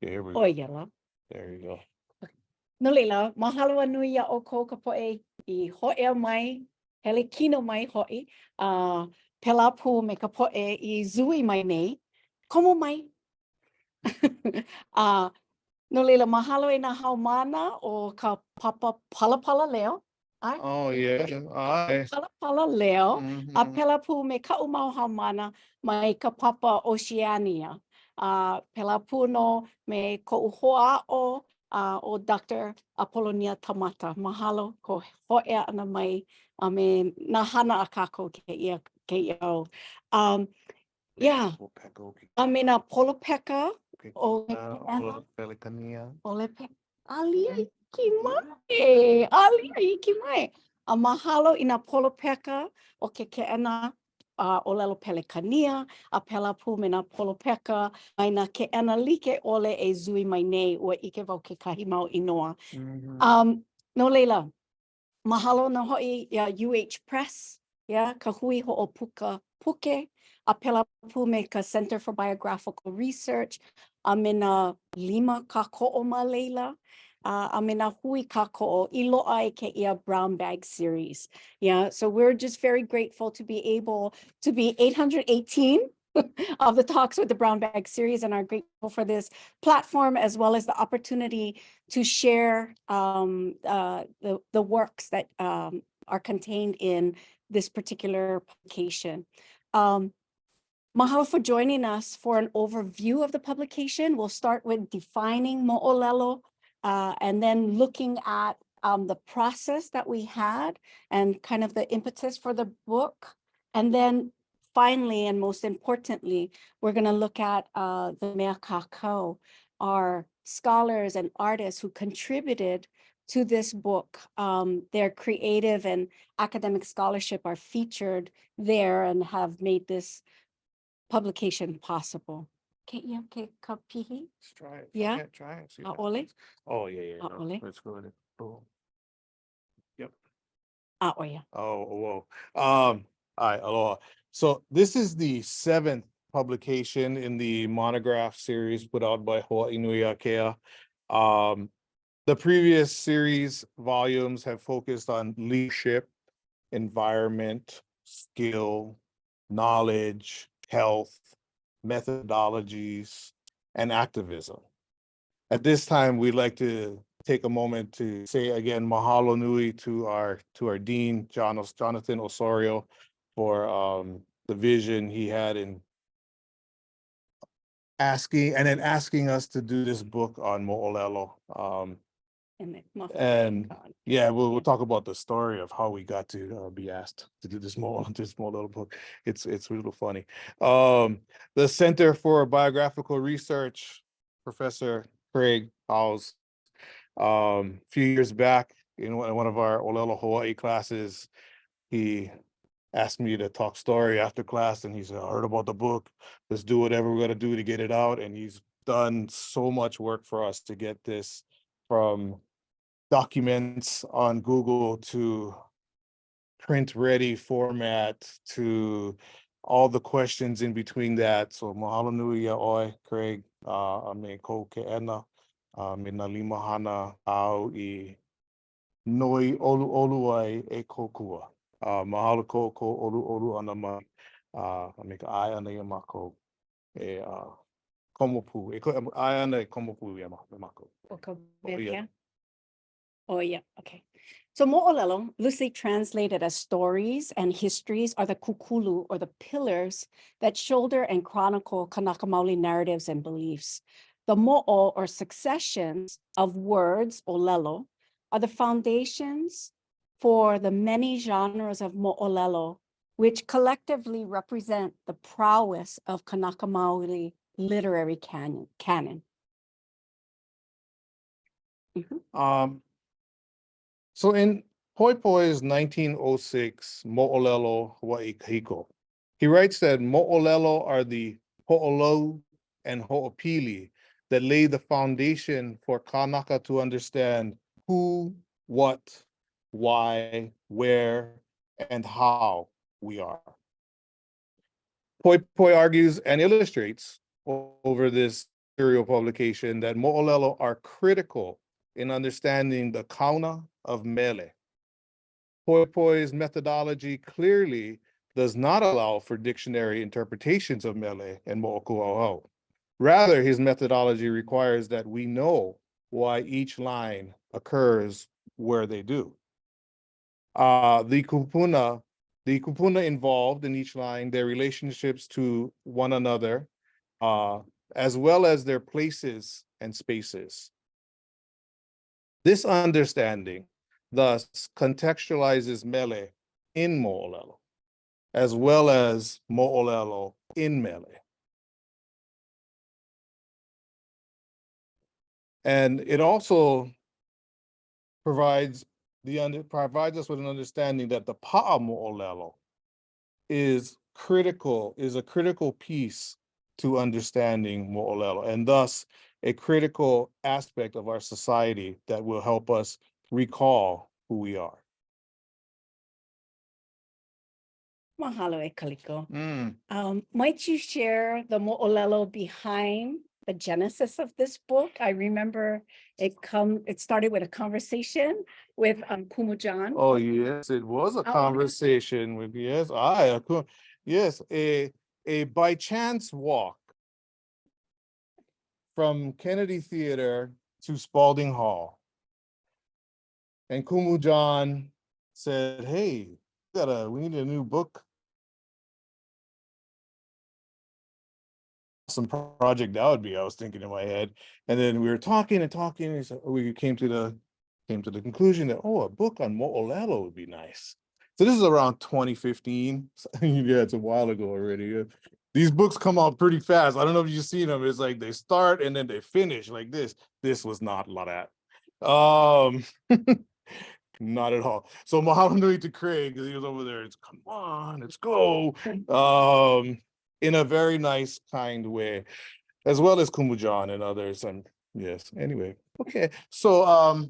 Yeah, here we go. Ōiela. There you go. No leila, mahalo nui ia o ko ka poe I ho'ea mai, hele kino mai ho'i, pela pu me ka poe I zui mai nei, komo mai. No leila, mahalo e na haumana o ka papa pala leo. Ai? Oh, yeah. Ai. Pala leo, a Mhm. pela pu me ka umau haumana mai ka papa Oceania. Pela pu no me ko uhoa o Dr. Apollonia Tamata. Mahalo ko ho'ea ana mai me na hana a kako ke ia o. Yeah, I mean a polopeka o Pelikania. Olepe alia iki mai. Alia iki mai. A mahalo I na polopeka o ke ke'ena ōlelo pelekania, a pela pu me na polopeka, mai na ke'ena like ole e zui mai nei ua ike wau ke kahi mau inoa. No leila, mahalo na hoi UH Press, ka hui ho'opuka puke, a pela pu me ka Center for Biographical Research, a me na 5 kāko'o ma leila, a me na hui kāko'o I lo'a I ke ia brown bag series. Yeah, so we're just very grateful to be able to be 818 of the Talks with the Brown Bag series and are grateful for this platform as well as the opportunity to share the works that are contained in this particular publication. Mahalo for joining us for an overview of the publication. We'll start with defining mo'olelo and then looking at the process that we had and kind of the impetus for the book. And then finally, and most importantly, we're going to look at the mea kākau, our scholars and artists who contributed to this book. Their creative and academic scholarship are featured there and have made this publication possible. Can you kapihi? Let's try it. Yeah? Okay, try it. See Ole? Oh, yeah. No, Ole? let's go ahead. Boom. Yep. Oh, yeah. Oh, whoa. All right, aloha. So this is the 7th publication in the monograph series put out by Hawaii Nui Akea. The previous series volumes have focused on leadership, environment, skill, knowledge, health, methodologies, and activism. At this time, we'd like to take a moment to say again, mahalo nui to our dean, Jonathan Osorio, for the vision he had in asking us to do this book on mo'olelo. And yeah, we'll talk about the story of how we got to be asked to do this mo'olelo book. It's a little funny. The Center for Biographical Research, Professor Craig Howes, a few years back in one of our ōlelo Hawaii classes, he asked me to talk story after class, and he said, I heard about the book. Let's do whatever we're gonna do to get it out. And he's done so much work for us to get this from documents on Google to print ready format to all the questions in between that. So mahalo nui ia oi, Craig, me ko ke'ena, me na limahana au I noi olu ai e kokua. Mahalo ko olu ana mai, me ka ai ana ia mako e komopu, ai ana e komopu ia mako. Okay. Oh, yeah. Okay. So mo'olelo, loosely translated as stories and histories, are the kukulu or the pillars that shoulder and chronicle Kanaka Maoli narratives and beliefs. The mo'o or successions of words, olelo, are the foundations for the many genres of mo'olelo, which collectively represent the prowess of Kanaka Maoli literary canon. So in Poipoi's 1906 Mo'olelo Hawaii Kahiko, he writes that mo'olelo are the ho'olo and ho'opili that lay the foundation for Kanaka to understand who, what, why, where, and how we are. Poipoi argues and illustrates over this serial publication that mo'olelo are critical in understanding the kauna of mele. Poipoi's methodology clearly does not allow for dictionary interpretations of mele and mo'okuauau. Rather, his methodology requires that we know why each line occurs where they do. The kupuna involved in each line, their relationships to one another, as well as their places and spaces. This understanding thus contextualizes mele in mo'olelo, as well as mo'olelo in mele. And it also provides us with an understanding that the pa'a mo'olelo is a critical piece to understanding mo'olelo, and thus a critical aspect of our society that will help us recall who we are. Mahalo e Kaliko. Might you share the mo'olelo behind the genesis of this book? I remember it started with a conversation with Kumu John. Oh yes, it was a conversation with a by chance walk from Kennedy Theater to Spalding Hall. And Kumu John said, hey, we need a new book. Some project that would be, I was thinking in my head. And then we were talking and so we came to the conclusion that, a book on mo'olelo would be nice. So this is around 2015. Yeah, it's a while ago already. These books come out pretty fast. I don't know if you've seen them. It's like they start and then they finish like this. This was not like that. Not at all. So mahalo nui to Craig, because he was over there. It's come on, let's go. In a very nice, kind way, as well as Kumu John and others. And yes, anyway, okay. So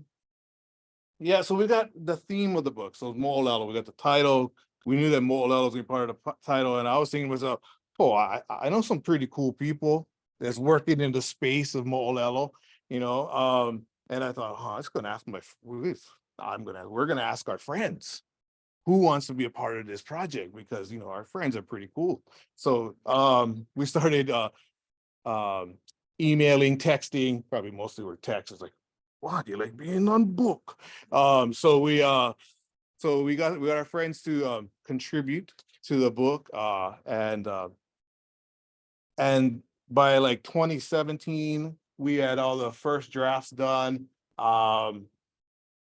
so we got the theme of the book. So mo'olelo, we got the title. We knew that mo'olelo was gonna be part of the title, and I was thinking to myself, I know some pretty cool people that's working in the space of mo'olelo, and I thought, I was gonna ask we're gonna ask our friends who wants to be a part of this project, because our friends are pretty cool. So we started emailing, texting, probably mostly were texts. It's like, wow, you like being on book. So we got our friends to contribute to the book, and by like 2017 we had all the first drafts done, and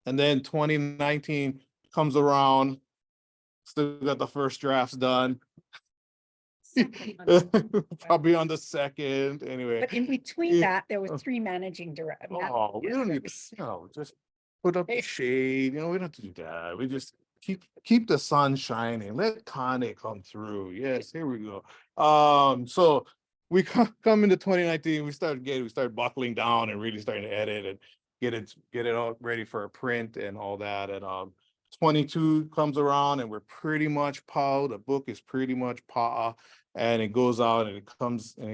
then 2019 comes around, still got the first drafts done. Probably on the second, anyway. But in between that, there were 3 managing directors. We don't need just put up the shade. We don't have to do that. We just keep the sun shining. Let Kane come through. Yes, here we go. So we come into 2019. We started buckling down and really starting to edit and get it all ready for a print and all that. And 22 comes around and we're pretty much pa'a. The book is pretty much pa'a, and it goes out and it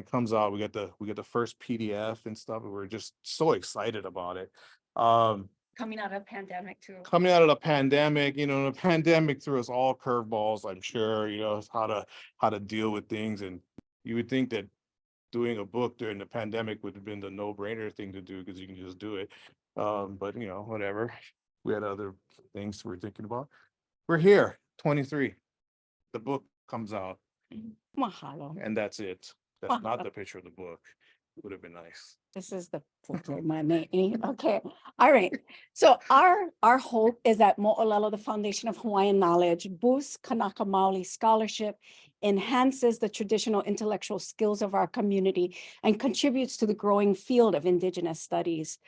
comes out. We get the first PDF and stuff, and we're just so excited about it. Coming out of pandemic too. Coming out of the pandemic, the pandemic threw us all curveballs, I'm sure, how to deal with things. And you would think that doing a book during the pandemic would have been the no-brainer thing to do, because you can just do it. But whatever. We had other things we're thinking about. We're here, 23. The book comes out. Mahalo. And that's it. That's not the picture of the book. It would have been nice. This is the photo of my name. Okay. All right. So our hope is that Mo'olelo, the Foundation of Hawaiian Knowledge, boosts Kanaka Maoli scholarship, enhances the traditional intellectual skills of our community, and contributes to the growing field of Indigenous studies.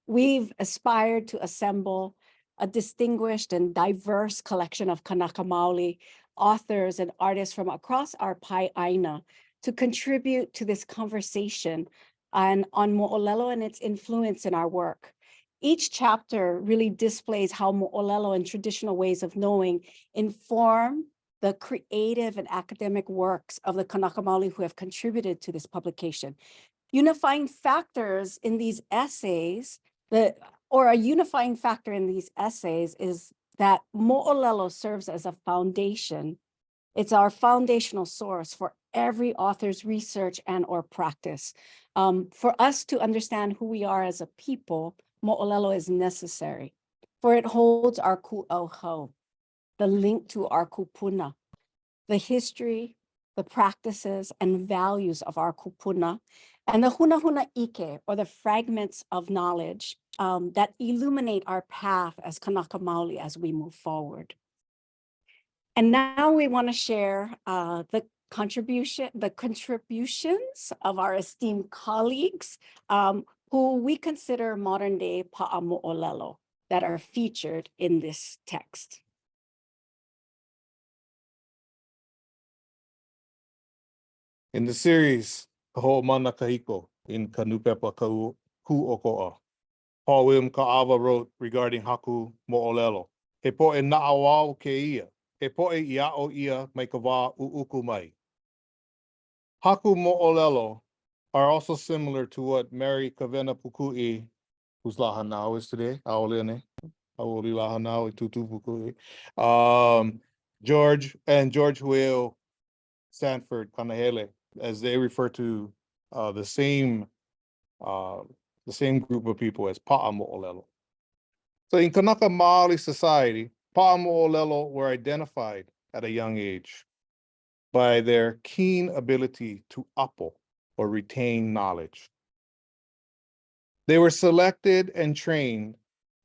We've aspired to assemble a distinguished and diverse collection of Kanaka Maoli authors and artists from across our Pai'aina to contribute to this conversation on Mo'olelo and its influence in our work. Each chapter really displays how Mo'olelo and traditional ways of knowing inform the creative and academic works of the Kanaka Maoli who have contributed to this publication. Unifying factors in these essays, or a unifying factor in these essays is that mo'olelo serves as a foundation. It's our foundational source for every author's research and or practice. For us to understand who we are as a people, mo'olelo is necessary, for it holds our ku'auhau, the link to our kupuna, the history, the practices, and values of our kupuna, and the huna ike, or the fragments of knowledge that illuminate our path as Kanaka Maoli as we move forward. And now we want to share the contributions of our esteemed colleagues who we consider modern day pa'amo'olelo that are featured in this text. In the series, Ho'omana Kahiko in Kanupepa Ku'oko'a, Paul William Ka'ava wrote regarding Haku Mo'olelo. He po'e na'awau ke ia. He po'e ia'o ia mai ka wā u'uku mai. Haku Mo'olelo are also similar to what Mary Kavena Puku'i, whose lahanau is today, Aolene, Aoli lahanau, Tutu Puku'i, George Huel Sanford Kanahele, as they refer to the same group of people as Pa'amo'olelo. So in Kanaka Maoli society, Pa'amo'olelo were identified at a young age by their keen ability to apo, or retain knowledge. They were selected and trained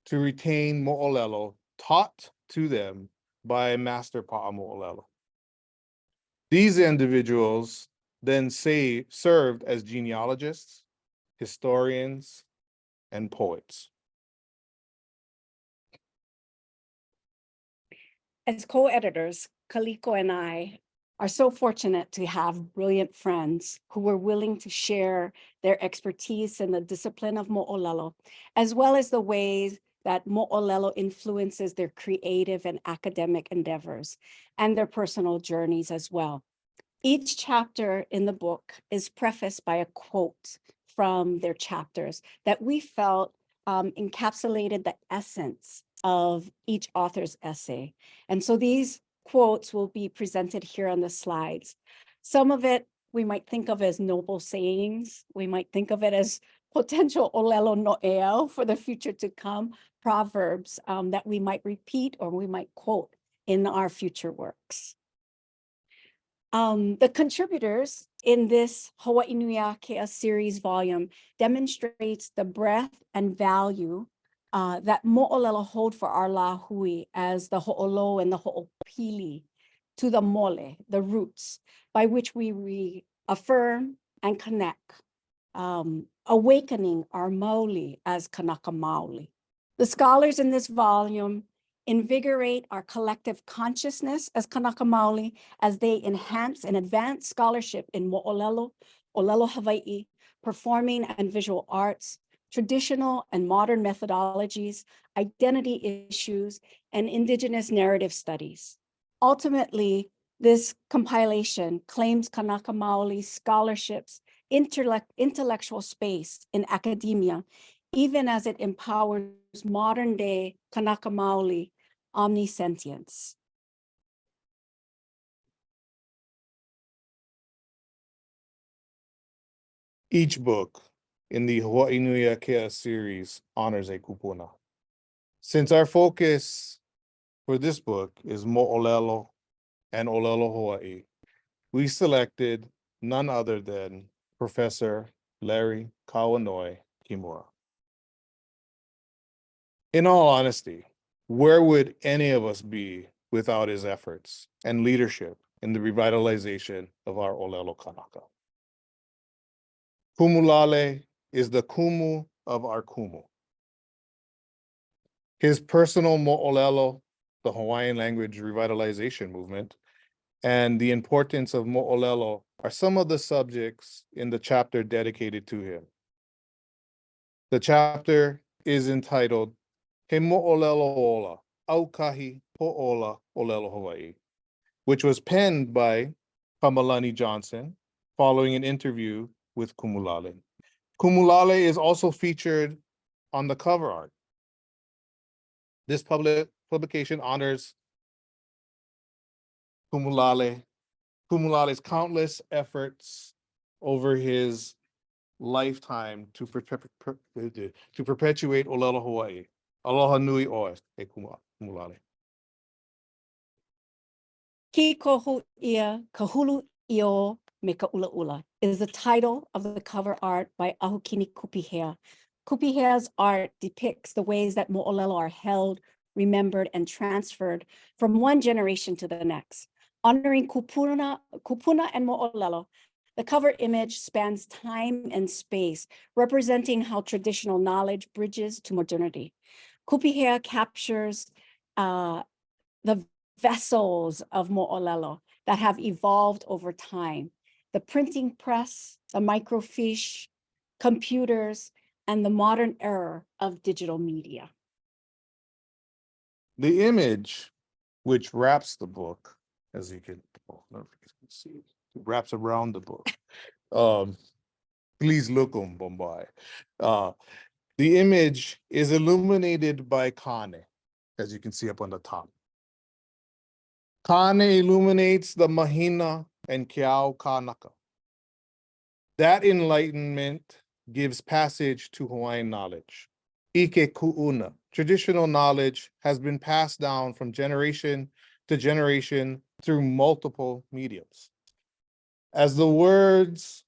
to retain mo'olelo taught to them by a master Pa'amo'olelo. These individuals then served as genealogists, historians, and poets. As co-editors, Kaliko and I are so fortunate to have brilliant friends who were willing to share their expertise in the discipline of mo'olelo, as well as the ways that mo'olelo influences their creative and academic endeavors and their personal journeys as well. Each chapter in the book is prefaced by a quote from their chapters that we felt encapsulated the essence of each author's essay. And so these quotes will be presented here on the slides. Some of it we might think of as noble sayings. We might think of it as potential olelo no'eo for the future to come, proverbs that we might repeat or we might quote in our future works. The contributors in this Hawaii Nui Akea series volume demonstrates the breadth and value that mo'olelo hold for our lahui as the ho'olo and the ho'opili to the mole, the roots, by which we reaffirm and connect, awakening our maoli as Kanaka Maoli. The scholars in this volume invigorate our collective consciousness as Kanaka Maoli as they enhance and advance scholarship in mo'olelo, ōlelo Hawaii, performing and visual arts, traditional and modern methodologies, identity issues, and indigenous narrative studies. Ultimately, this compilation claims Kanaka Maoli scholarships intellectual space in academia, even as it empowers modern day Kanaka Maoli omnisentience. Each book in the Hawaii Nui Akea series honors a kupuna. Since our focus for this book is mo'olelo and ōlelo Hawaii, we selected none other than Professor Larry Kawanoi Kimura. In all honesty, where would any of us be without his efforts and leadership in the revitalization of our ōlelo Kanaka? Kumu Lale is the kumu of our kumu. His personal mo'olelo, the Hawaiian language revitalization movement, and the importance of mo'olelo are some of the subjects in the chapter dedicated to him. The chapter is entitled He Mo'olelo Ola, Aukahi Po'ola ōlelo Hawaii, which was penned by Kamalani Johnson following an interview with Kumu Ōlelo. Kumu Ōlelo is also featured on the cover art. This publication honors Kumu Ōlele's countless efforts over his lifetime to perpetuate ōlelo Hawaii. Aloha nui oe e Kumu Ōlelo. Ki kohu ia kahulu io me ka ula ula is the title of the cover art by Ahukini Kupihea. Kupihea's art depicts the ways that mo'olelo are held, remembered, and transferred from one generation to the next. Honoring kupuna and mo'olelo, the cover image spans time and space, representing how traditional knowledge bridges to modernity. Kupihea captures the vessels of mo'olelo that have evolved over time. The printing press, the microfiche, computers, and the modern era of digital media. The image which wraps the book, as you can see, wraps around the book. Please look on Bombay. The image is illuminated by Kane, as you can see up on the top. Kane illuminates the Mahina and Kiao Kanaka. That enlightenment gives passage to Hawaiian knowledge. Ike ku'una, traditional knowledge, has been passed down from generation to generation through multiple mediums. As the words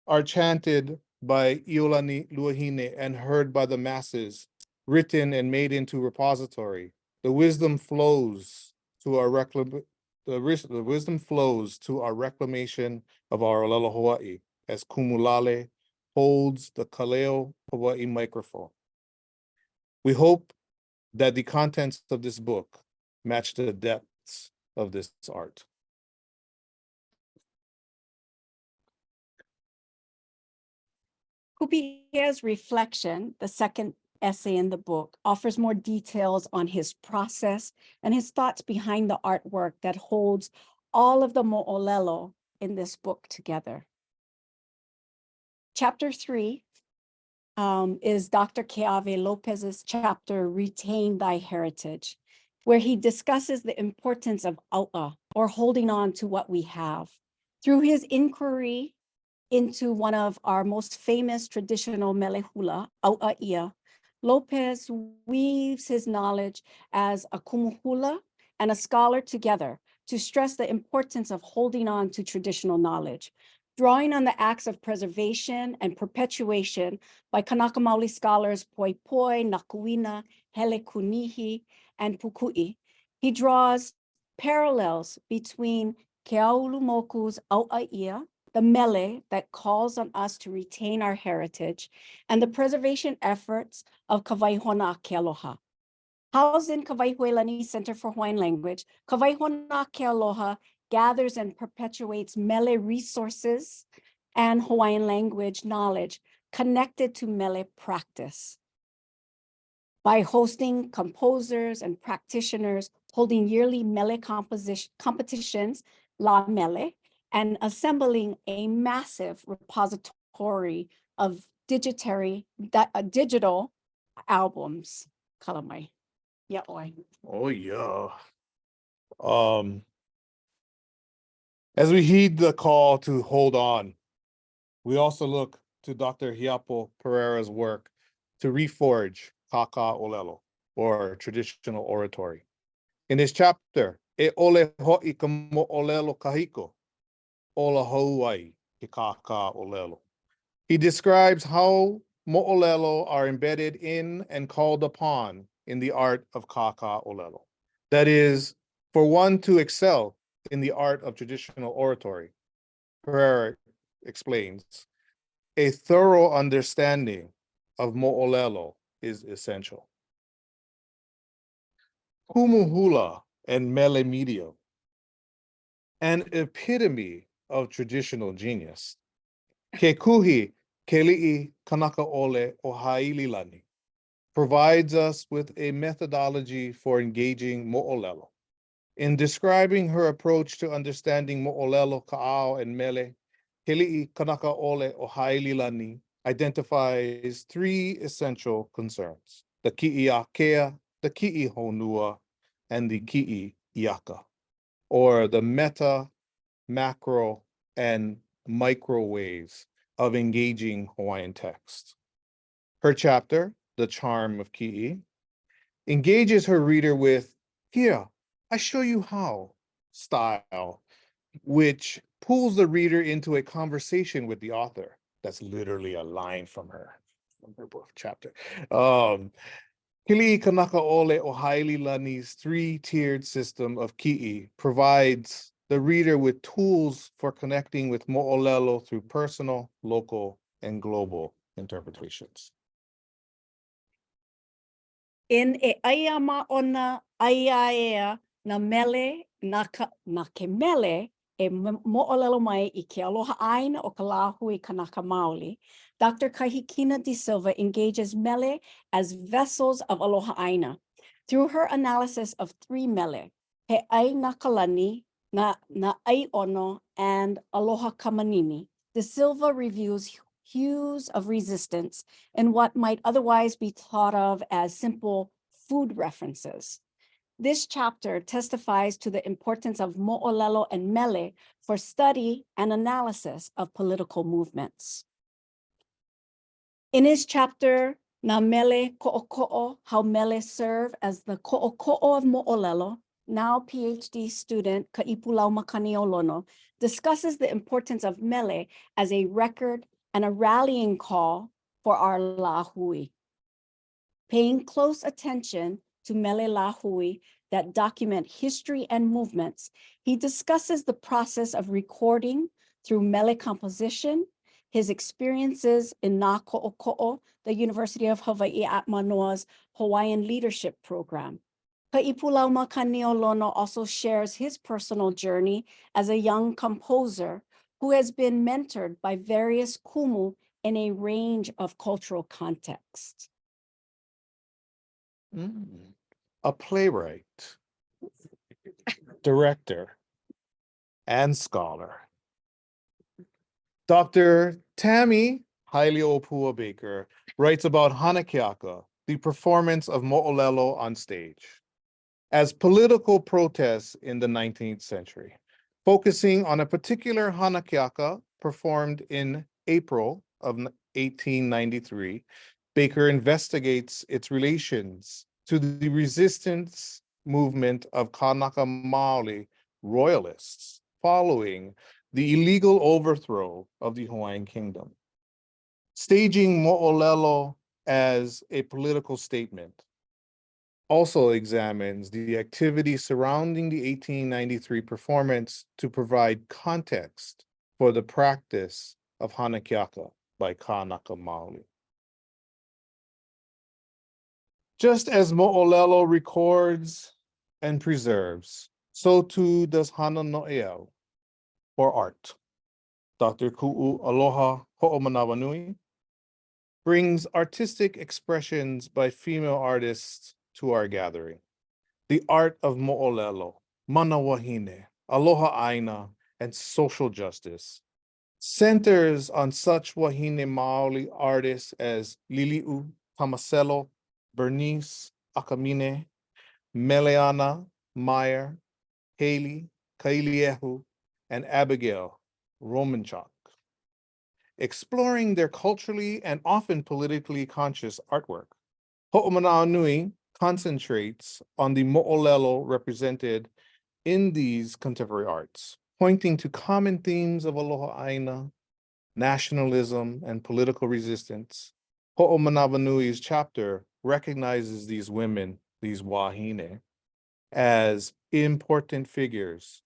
are chanted by Iolani Luahine and heard by the masses, written and made into repository, the wisdom flows to our reclamation of our ōlelo Hawaii, as Kumu Ōlelo holds the Kaleo Hawaii microphone. We hope that the contents of this book match the depths of this art. Kupihea's reflection, the second essay in the book, offers more details on his process and his thoughts behind the artwork that holds all of the mo'olelo in this book together. Chapter 3 is Dr. Keave Lopez's chapter, Retain Thy Heritage, where he discusses the importance of ōpua, or holding on to what we have. Through his inquiry into one of our most famous traditional mele hula, ōpua ia, Lopez weaves his knowledge as a kumu hula and a scholar together to stress the importance of holding on to traditional knowledge, drawing on the acts of preservation and perpetuation by Kanaka Maoli scholars Poipoi, Nakuina, Hele Kunihi, and Pukui. He draws parallels between Keaulumoku's ōpua ia, the mele that calls on us to retain our heritage, and the preservation efforts of Kawaihuelani Aloha. Housed in Kawaihuelani Center for Hawaiian Language, Kawaihuelani Aloha gathers and perpetuates mele resources and Hawaiian language knowledge connected to mele practice. By hosting composers and practitioners, holding yearly mele competitions, La Mele, and assembling a massive repository of digital albums. Kalamai. Yeah, oi. Oh yeah. As we heed the call to hold on, we also look to Dr. Hiapo Pereira's work to reforge Kaka ōlelo, or traditional oratory. In his chapter, E ole ho'i ka mo'olelo kahiko, ola Hawaii ke Kaka ōlelo. He describes how mo'olelo are embedded in and called upon in the art of Kaka ōlelo. That is, for one to excel in the art of traditional oratory, Pereira explains, a thorough understanding of mo'olelo is essential. Kumu hula and mele medium, an epitome of traditional genius. Ke kuhi keli'i kanaka ole o Haleleʻa provides us with a methodology for engaging mo'olelo. In describing her approach to understanding mo'olelo, ka'ao, and mele, keli'i kanaka ole o Haleleʻa identifies three essential concerns: the ki'i akea, the ki'i honua, and the ki'i iaka, or the meta, macro, and micro ways of engaging Hawaiian text. Her chapter, The Charm of Ki'i, engages her reader with, "Here, I show you how" style, which pulls the reader into a conversation with the author. That's literally a line from her book chapter. Kili Kanaka Ole o Haililani's three-tiered system of ki'i provides the reader with tools for connecting with mo'olelo through personal, local, and global interpretations. In e aia maʻona aia ea na mele, na ke mele e moʻolelo mai I ke aloha ʻaina o ka lāhui kanaka maoli, Dr. Kahikina de Silva engages mele as vessels of aloha ʻaina. Through her analysis of three mele, he ai nakalani, na ai ono, and aloha kamanini, de Silva reviews hues of resistance in what might otherwise be thought of as simple food references. This chapter testifies to the importance of mo'olelo and mele for study and analysis of political movements. In his chapter, Na Mele Ko'oko'o, How Mele Serve as the Ko'oko'o of Mo'olelo, now PhD student Ka'ipulau Makaniolono, discusses the importance of mele as a record and a rallying call for our lāhui. Paying close attention to mele lāhui that document history and movements, he discusses the process of recording through mele composition, his experiences in Nā Ko'oko'o, the University of Hawaii at Mānoa's Hawaiian Leadership Program. Ka'ipulau Makaniolono also shares his personal journey as a young composer who has been mentored by various kumu in a range of cultural contexts. A playwright, director, and scholar. Dr. Tammy Haili ōpua Baker writes about Hanakeaka, the performance of mo'olelo on stage, as political protests in the 19th century, focusing on a particular Hanakeaka performed in April of 1893. Baker investigates its relations to the resistance movement of Kanaka Maoli royalists following the illegal overthrow of the Hawaiian kingdom. Staging mo'olelo as a political statement also examines the activity surrounding the 1893 performance to provide context for the practice of Hanakeaka by Kanaka Maoli. Just as mo'olelo records and preserves, so too does Hana No'eau, or art. Dr. Kumu Ōlelo Hawai brings artistic expressions by female artists to our gathering. The art of mo'olelo, mana wahine, aloha aina, and social justice centers on such wahine Maoli artists as Lili'u, Tomasello, Bernice, Akamine, Meleana, Meyer, Haili, Kailiehu, and Abigail Romanchuk, exploring their culturally and often politically conscious artwork. Ho'omana'anui concentrates on the mo'olelo represented in these contemporary arts, pointing to common themes of aloha aina, nationalism, and political resistance. Ho'omanawanui's chapter recognizes these women, these wahine, as important figures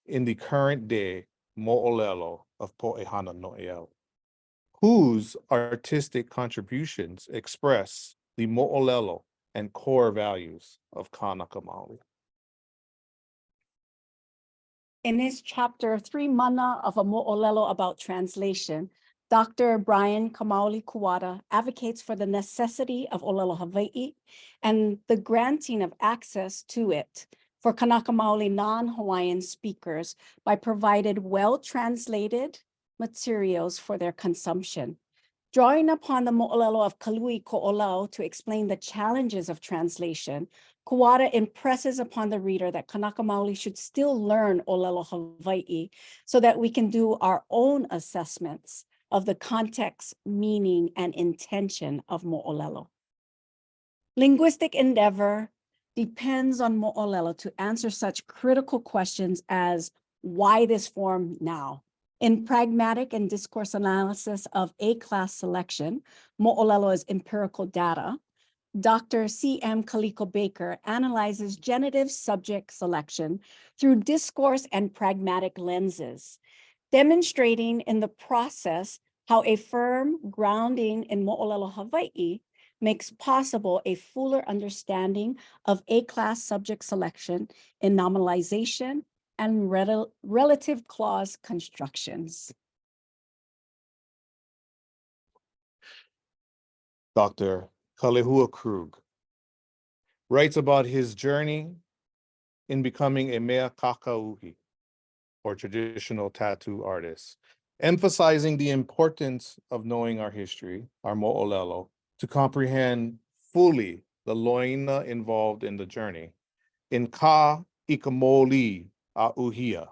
in the current day mo'olelo of Po'ehana No'eau, whose artistic contributions express the mo'olelo and core values of Kanaka Maoli. In his chapter, 3 Mana of a Mo'olelo about translation, Dr. Brian Kamauli Kuwata advocates for the necessity of Olelo Hawaii and the granting of access to it for Kanaka Maoli non-Hawaiian speakers by provided well-translated materials for their consumption. Drawing upon the mo'olelo of Kaliko Ōlelo to explain the challenges of translation, Kuwata impresses upon the reader that Kanaka Maoli should still learn ōlelo Hawaii so that we can do our own assessments of the context, meaning, and intention of mo'olelo. Linguistic endeavor depends on mo'olelo to answer such critical questions as why this form now? In pragmatic and discourse analysis of A-class selection, mo'olelo is empirical data. Dr. C.M. Kaliko Baker analyzes genitive subject selection through discourse and pragmatic lenses, demonstrating in the process how a firm grounding in mo'olelo Hawaii makes possible a fuller understanding of A-class subject selection in nominalization and relative clause constructions. Dr. Kalehua Krug writes about his journey in becoming a mea kakauhi, or traditional tattoo artist, emphasizing the importance of knowing our history, our mo'olelo, to comprehend fully the loina involved in the journey. In ka ikamoli a uhia,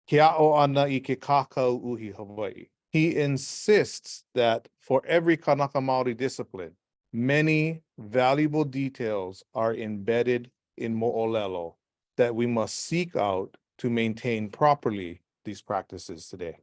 Kea'o ana I ke kakau uhi Hawaii. He insists that for every Kanaka Maoli discipline, many valuable details are embedded in mo'olelo that we must seek out to maintain properly these practices today.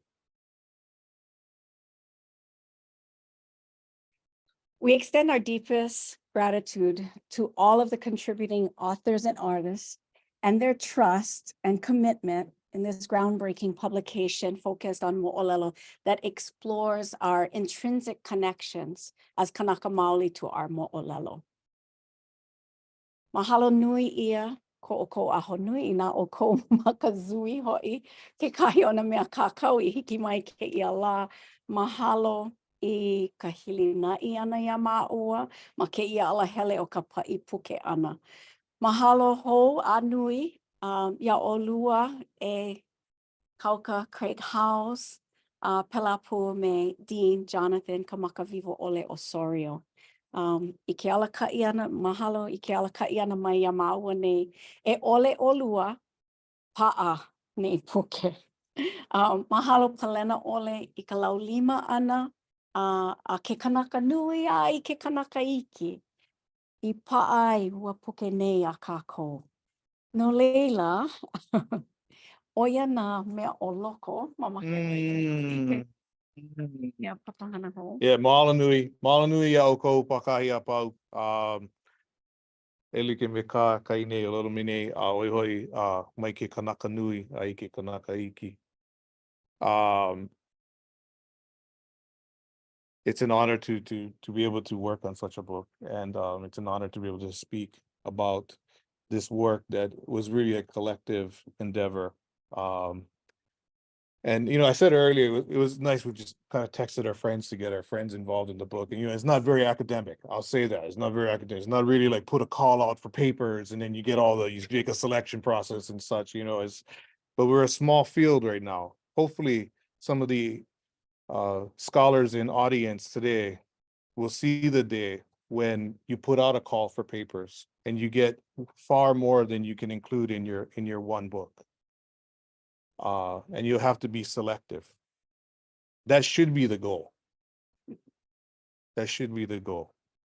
We extend our deepest gratitude to all of the contributing authors and artists and their trust and commitment in this groundbreaking publication focused on mo'olelo that explores our intrinsic connections as Kanaka Maoli to our mo'olelo. Mahalo nui ia ko o ko aho nui na o ko makazui hoi ke kahi o na mea kakau I hiki mai ke ia la. Mahalo I kahili na I ana ia māua ma ke ia alahele o ka pa'i puke ana. Mahalo ho a nui ia olua e Kauka Craig House, Pelapu me Dean Jonathan Kamakavivo Ole Osorio. I ke ala ka'i ana, mahalo I ke ala ka'i ana mai ia māua nei, e ole olua pa'a nei puke. Mahalo palena ole I ka laulima ana, a ke kanaka nui a I ke kanaka iki. I pa'a ai ua puke nei a kākou. No leila, oia na mea o loko, mama Yeah, papahana ho. Yeah, Malanui ia o kou pakahi a pau. E like me ka kaine o lolo mine a oihoi mai ke kanaka nui a I ke kanaka iki. It's an honor to be able to work on such a book, and it's an honor to be able to speak about this work that was really a collective endeavor. And I said earlier, it was nice. We just kind of texted our friends to get our friends involved in the book. And it's not very academic. I'll say that it's not very academic. It's not really like put a call out for papers and then you get you make a selection process and such. But we're a small field right now. Hopefully, some of the scholars in audience today will see the day when you put out a call for papers and you get far more than you can include in your one book. And you have to be selective. That should be the goal. That should be the goal.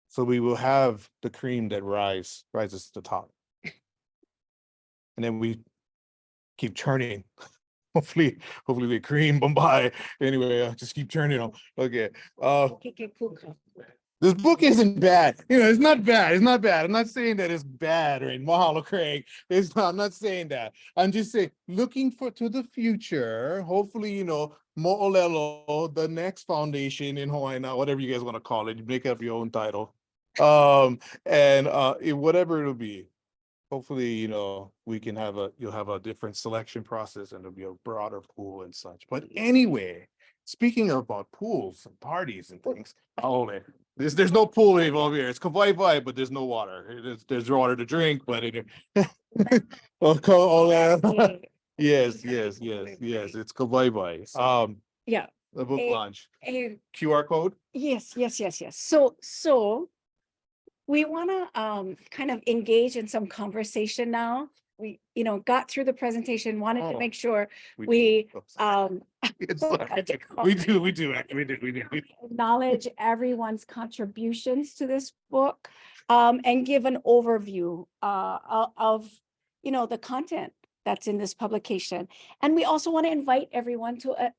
So we will have the cream that rises to the top. And then we keep churning. Hopefully the cream Bombay. Anyway, just keep churning them. Okay. This book isn't bad. It's not bad. It's not bad. I'm not saying that it's bad, right? Mahalo, Craig. I'm not saying that. I'm just saying, looking to the future, hopefully, mo'olelo, the next foundation in Hawaii, now, whatever you guys want to call it, you make up your own title. And whatever it'll be, hopefully, we can you'll have a different selection process and it'll be a broader pool and such. But anyway, speaking about pools and parties and things, there's no pool involved here. It's Kawaihuelani, but there's no water. There's water to drink, but yes, it's Kawaihuelani. Yeah. The book launch. a QR code? Yes. So we want to kind of engage in some conversation now. We, got through the presentation, wanted to make sure we It's like- we do. acknowledge everyone's contributions to this book, and give an overview of the content that's in this publication. And we also want to invite everyone to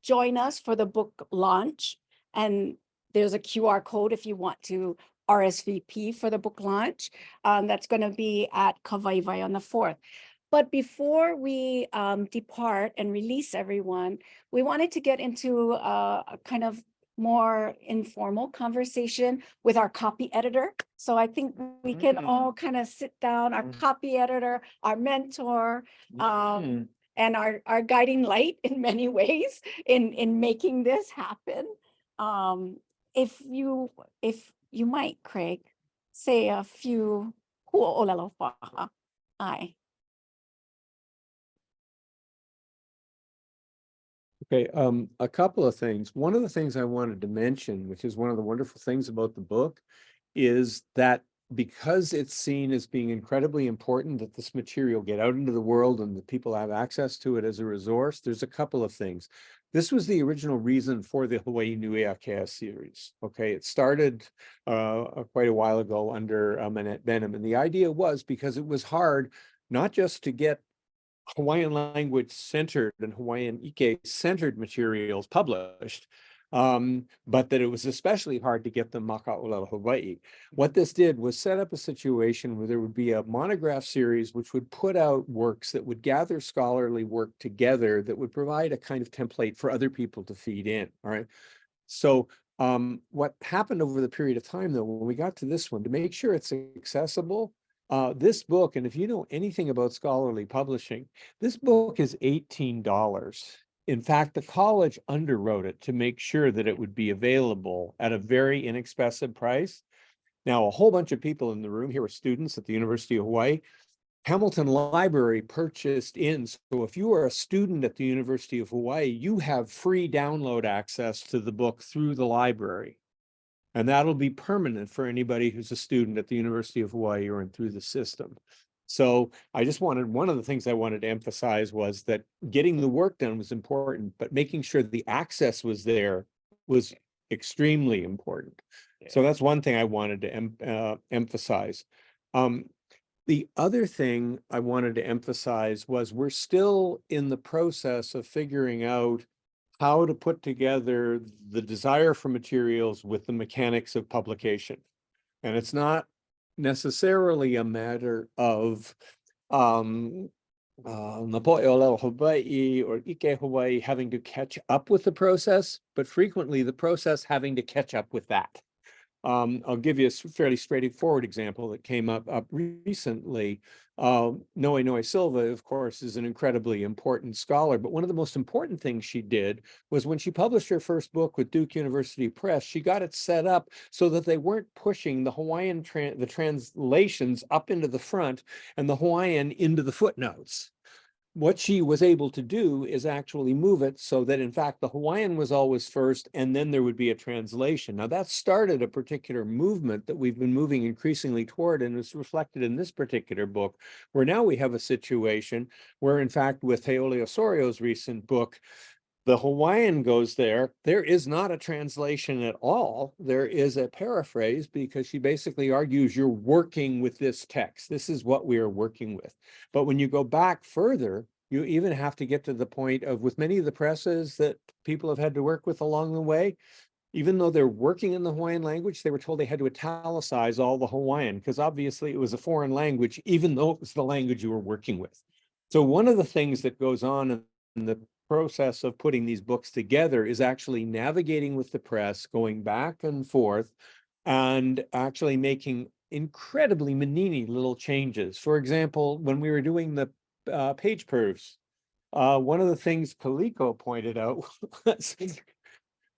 join us for the book launch. And there's a QR code if you want to RSVP for the book launch. That's going to be at Kawaihuelani on the 4th. But before we depart and release everyone, we wanted to get into a kind of more informal conversation with our copy editor. So I think we can all kind of sit down, our copy editor, our mentor, and our guiding light in many ways in making this happen. If you might, Craig, say a few Kumu Ōlelo Hawai. Okay, a couple of things. One of the things I wanted to mention, which is one of the wonderful things about the book, is that because it's seen as being incredibly important that this material get out into the world and that people have access to it as a resource, there's a couple of things. This was the original reason for the Hawaii Nui Akea series. Okay, it started quite a while ago under Manette Benham, and the idea was because it was hard not just to get Hawaiian language centered and Hawaiian Ike centered materials published, but that it was especially hard to get them Maka ōlelo Hawaii. What this did was set up a situation where there would be a monograph series which would put out works that would gather scholarly work together that would provide a kind of template for other people to feed in. All right. So what happened over the period of time, though, when we got to this one, to make sure it's accessible, this book, and if you know anything about scholarly publishing, this book is $18. In fact, the college underwrote it to make sure that it would be available at a very inexpensive price. Now, a whole bunch of people in the room here are students at the University of Hawaii. Hamilton Library purchased in. So if you are a student at the University of Hawaii, you have free download access to the book through the library. And that'll be permanent for anybody who's a student at the University of Hawaii or through the system. So I just wanted, one of the things I wanted to emphasize was that getting the work done was important, but making sure the access was there was extremely important. So that's one thing I wanted to emphasize. The other thing I wanted to emphasize was we're still in the process of figuring out how to put together the desire for materials with the mechanics of publication. And it's not necessarily a matter of Napo'e ōlelo Hawai or Ike Hawaii having to catch up with the process, but frequently the process having to catch up with that. I'll give you a fairly straightforward example that came up recently. Noe Silva, of course, is an incredibly important scholar, but one of the most important things she did was when she published her first book with Duke University Press, she got it set up so that they weren't pushing the Hawaiian the translations up into the front and the Hawaiian into the footnotes. What she was able to do is actually move it so that, in fact, the Hawaiian was always first, and then there would be a translation. Now, that started a particular movement that we've been moving increasingly toward, and it's reflected in this particular book, where now we have a situation where, in fact, with Heoli Osorio's recent book, the Hawaiian goes there. There is not a translation at all. There is a paraphrase because she basically argues you're working with this text. This is what we are working with. But when you go back further, you even have to get to the point of, with many of the presses that people have had to work with along the way, even though they're working in the Hawaiian language, they were told they had to italicize all the Hawaiian because obviously it was a foreign language, even though it was the language you were working with. So one of the things that goes on in the process of putting these books together is actually navigating with the press, going back and forth, and actually making incredibly minute little changes. For example, when we were doing the page proofs, one of the things Kaliko pointed out was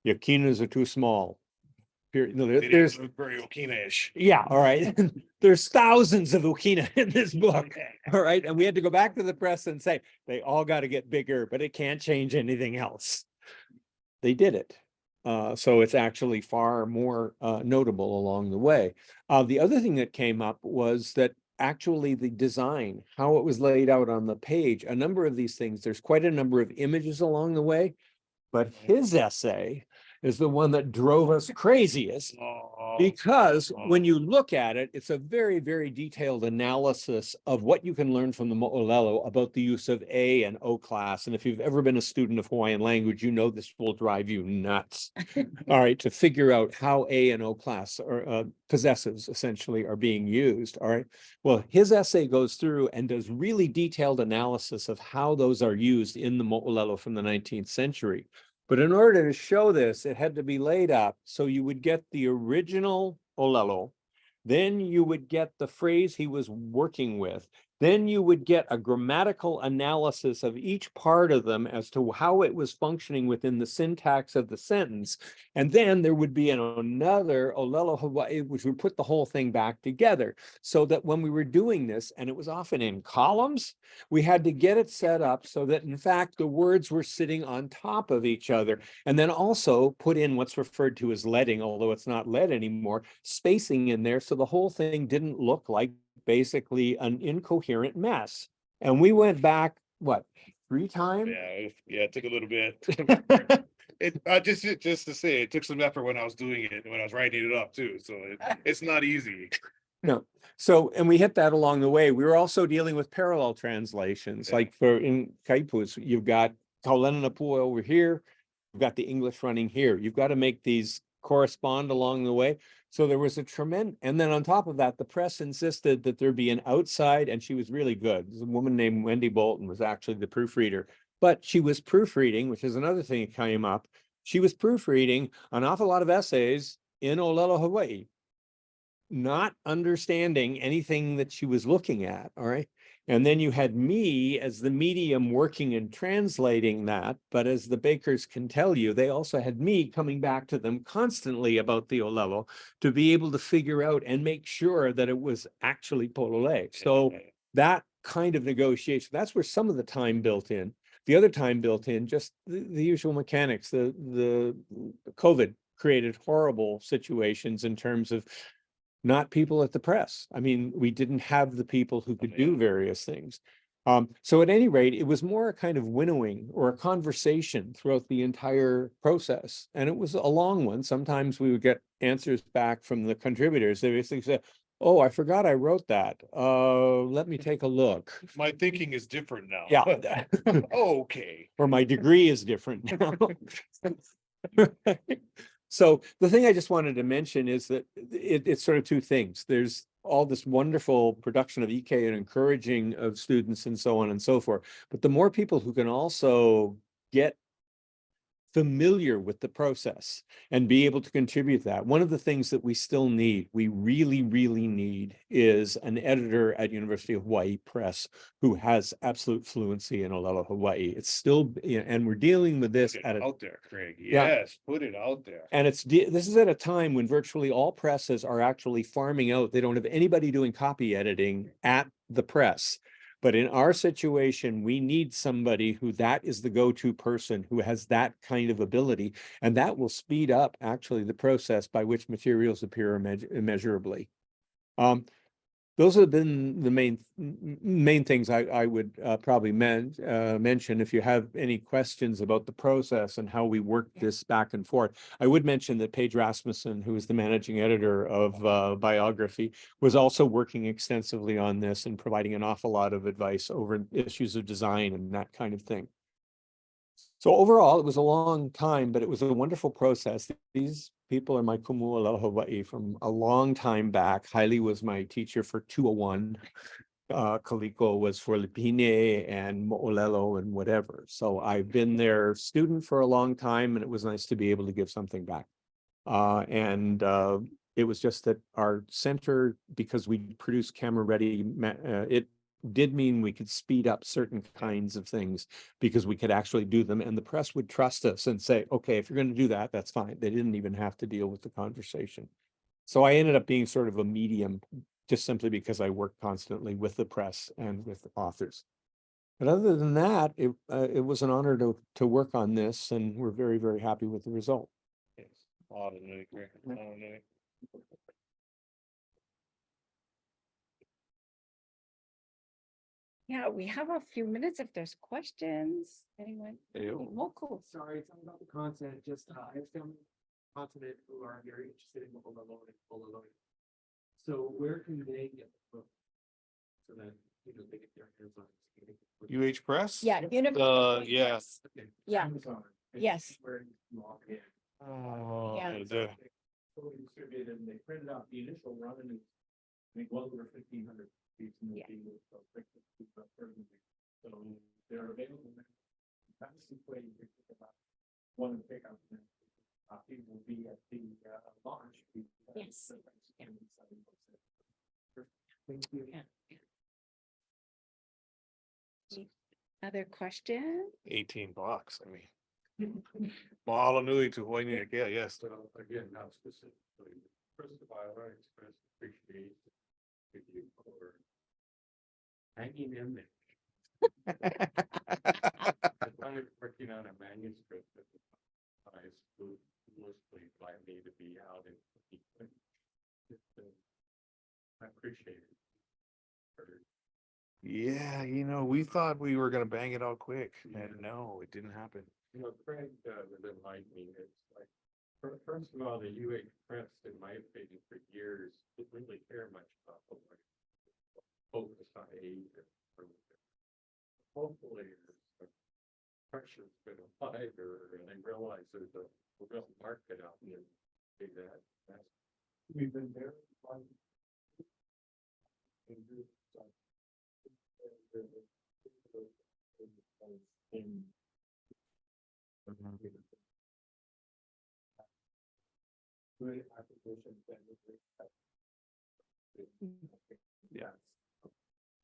yakinas are too small. There's very Okina-ish. yeah, all right. There's thousands of ukina in this book, all right? And we had to go back to the press and say, they all got to get bigger, but it can't change anything else. they did it. So it's actually far more notable along the way. The other thing that came up was that actually the design, how it was laid out on the page, a number of these things, there's quite a number of images along the way, but his essay is the one that drove us craziest. Because when you look at it, it's a very, very detailed analysis of what you can learn from the mo'olelo about the use of A and O class. And if you've ever been a student of Hawaiian language, you know this will drive you nuts. All right, to figure out how A and O class or possessives essentially are being used. All right. Well, his essay goes through and does really detailed analysis of how those are used in the mo'olelo from the 19th century. But in order to show this, it had to be laid up so you would get the original olelo, then you would get the phrase he was working with, then you would get a grammatical analysis of each part of them as to how it was functioning within the syntax of the sentence. And then there would be another ōlelo Hawai, which would put the whole thing back together. So that when we were doing this, and it was often in columns, we had to get it set up so that in fact the words were sitting on top of each other. And then also put in what's referred to as leading, although it's not lead anymore, spacing in there so the whole thing didn't look like basically an incoherent mess. And we went back, what, 3 times? Yeah, it took a little bit. Just to say, it took some effort when I was doing it, when I was writing it up too. So it's not easy. No. So, and we hit that along the way. We were also dealing with parallel translations, like for in Kaipus, you've got Kaulana Pua over here, you've got the English running here. You've got to make these correspond along the way. So there was a tremendous, and then on top of that, the press insisted that there be an outside, and she was really good. There's a woman named Wendy Bolton was actually the proofreader, but she was proofreading, which is another thing that came up. She was proofreading an awful lot of essays in ōlelo Hawaii, not understanding anything that she was looking at. All right. And then you had me as the medium working and translating that. But as the Bakers can tell you, they also had me coming back to them constantly about the ōlelo to be able to figure out and make sure that it was actually pololei. So that kind of negotiation, that's where some of the time built in. The other time built in, just the usual mechanics. The COVID created horrible situations in terms of not people at the press. I mean, we didn't have the people who could do various things. So at any rate, it was more a kind of winnowing or a conversation throughout the entire process. And it was a long one. Sometimes we would get answers back from the contributors. They basically said, oh, I forgot I wrote that. Let me take a look. My thinking is different now. Yeah. Okay. Or my degree is different now. So the thing I just wanted to mention is that it's sort of 2 things. There's all this wonderful production of EK and encouraging of students and so on and so forth. But the more people who can also get familiar with the process and be able to contribute that. One of the things that we still need, we really, really need, is an editor at University of Hawaii Press who has absolute fluency in ōlelo Hawaii. It's still, and we're dealing with this out there, Craig. Yes, put it out there. And this is at a time when virtually all presses are actually farming out. They don't have anybody doing copy editing at the press. But in our situation, we need somebody who that is the go-to person who has that kind of ability, and that will speed up actually the process by which materials appear immeasurably. Those have been the main things I would probably mention. If you have any questions about the process and how we work this back and forth, I would mention that Paige Rasmussen, who is the managing editor of Biography, was also working extensively on this and providing an awful lot of advice over issues of design and that kind of thing. So overall, it was a long time, but it was a wonderful process. These people are my Kumu Ōlelo Hawai from a long time back. Haili was my teacher for 201. Kaliko was for Lipine and Mo'olelo and whatever. So I've been their student for a long time, and it was nice to be able to give something back. It was just that our center, because we produce camera ready, it did mean we could speed up certain kinds of things because we could actually do them, and the press would trust us and say, okay, if you're going to do that, that's fine. They didn't even have to deal with the conversation. So I ended up being sort of a medium just simply because I worked constantly with the press and with authors. But other than that, it was an honor to work on this, and we're very, very happy with the result. Yes. Ōlelo, great. Ōlelo. Yeah, we have a few minutes if there's questions. Anyone? Ew. Local. Sorry, it's not about the content, just I have family continent who are very interested in ōlelo and ōlelo. So where can they get the book? So that, they get their hands on it. UH Press? Yeah, University. Yes. Okay. Yeah. Amazon. And Yes. Where you log in. Oh, Yeah. the- Fully distributed, and they printed out the initial run, and it's, I think, well over 1,500 pieces. Yeah. So they're available. That's the way you think about one to pick up. It will be at the launch. Yes. Yeah. Thank you. Yeah. Other questions? $18. I mean. Mahalo nui to Hawaiian, yeah, yes. So again, not specifically, first of all, I express appreciation to you for hanging in there. I was working on a manuscript at the time. I was mostly by me to be out in. I appreciate it. Yeah, we thought we were gonna bang it out quick, and no, it didn't happen. Craig would enlighten me. It's like, first of all, the UH Press, in my opinion, for years, didn't really care much about Hawaii. Focus on Asia. Hopefully, the pressure's been applied, or they realize there's a real market out there. Big that. We've been there. Good application. Yeah.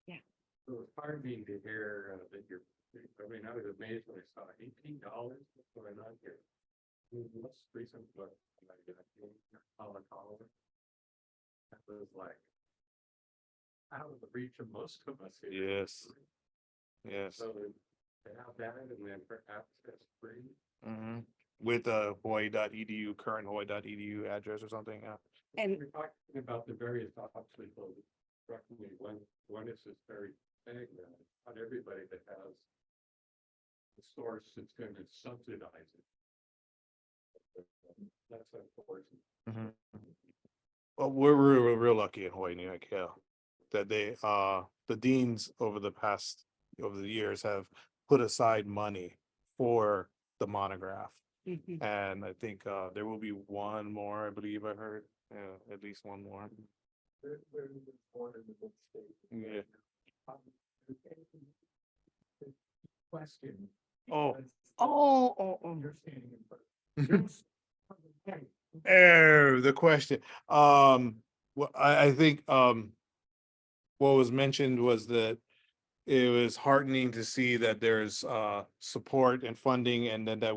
Yeah. It was heartening to hear that you're, I mean, I was amazed when I saw $18 before I not here. Most recent book, I got that was like out of the reach of most of us here. Yes. Yes. So they have that, and then perhaps that's free. Mhm. With Hawaii.edu, current Hawaii.edu address or something, yeah. And We're talking about the various obstacles. Struck me one is this very thing that not everybody that has the source is going to subsidize it. That's unfortunate. Mhm. Well, we're real lucky in Hawaii, yeah, that they, the deans over the years have put aside money for the monograph. mhm. And I think, there will be one more, I believe I heard, at least one more. They're born in the book state. Yeah. Question. Oh. Oh. Understanding. Okay. The question, well, I think, what was mentioned was that it was heartening to see that there's, support and funding, and then that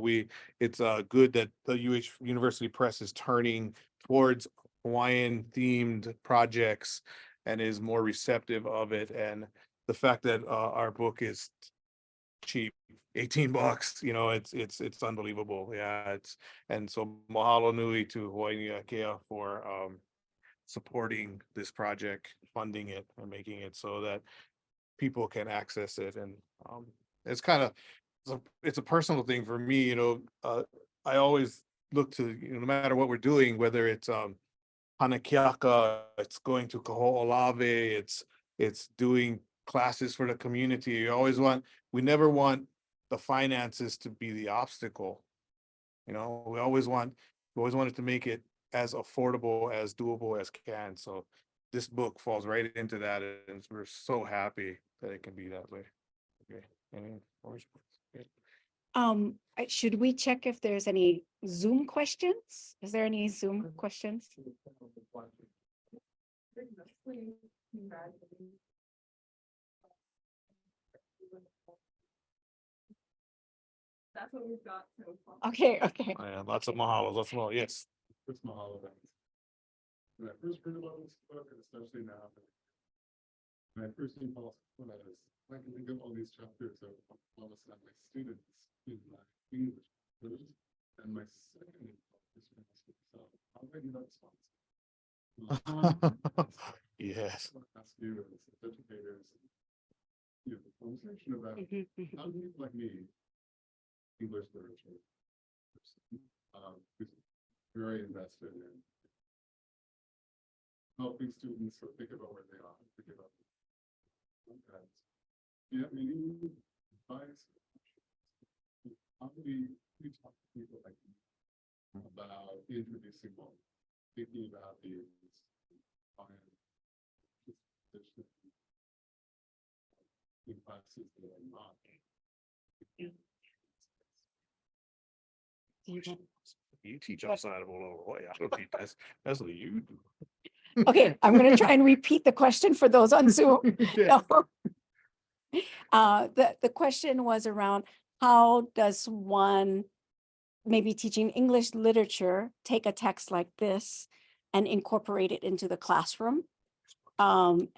it's, good that the University Press is turning towards Hawaiian themed projects and is more receptive of it. And the fact that, our book is cheap, $18, it's unbelievable. Yeah, and so mahalo nui to Hawaiian for, supporting this project, funding it, and making it so that people can access it. And, it's kind of, it's a personal thing for me, I always look to, no matter what we're doing, whether it's, Hanakiaka, it's going to Kaho'olawe, it's doing classes for the community. We never want the finances to be the obstacle. We always want it to make it as affordable, as doable as can. So this book falls right into that, and we're so happy that it can be that way. Okay. Any more response? Okay. Should we check if there's any Zoom questions? Is there any Zoom questions? That's what we've got so far. Okay. Oh, yeah, lots of mahalos, yes. It's mahalo. When I first heard about this book, and especially now, My first impulse when I was like to think of all these chapters of almost like my students in my English course, and my second impulse is to ask myself, how do I do that response? Yes. Ask you as educators, you know, the conversation about how do people like me, English literature, who's very invested in helping students sort of think about where they are, think about sometimes. Do you have any advice? How do we talk to people like you about introducing more, thinking about these in classes that are not. You teach outside of ōlelo Hawai. I don't think that's what you do. Okay, I'm going to try and repeat the question for those on Zoom. Yeah. No. The question was around how does one, maybe teaching English literature, take a text like this and incorporate it into the classroom